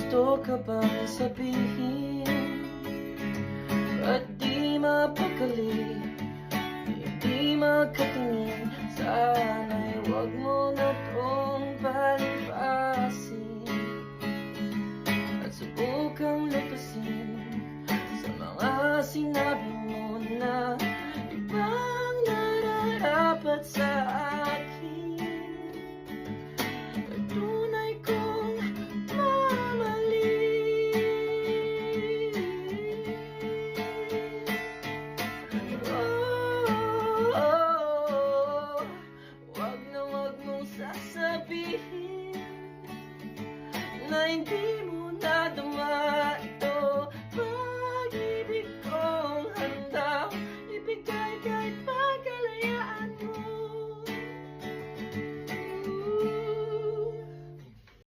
gusto ka bang sabihin? At di mapakali, di magkatingin. Sana'y huwag mo na tong palipasin at subukang lutasin sa mga sinabi mo na ibang nararapat sa akin. At tunay kong mamahalin. Wag na wag mong sasabihin na hindi mo nadama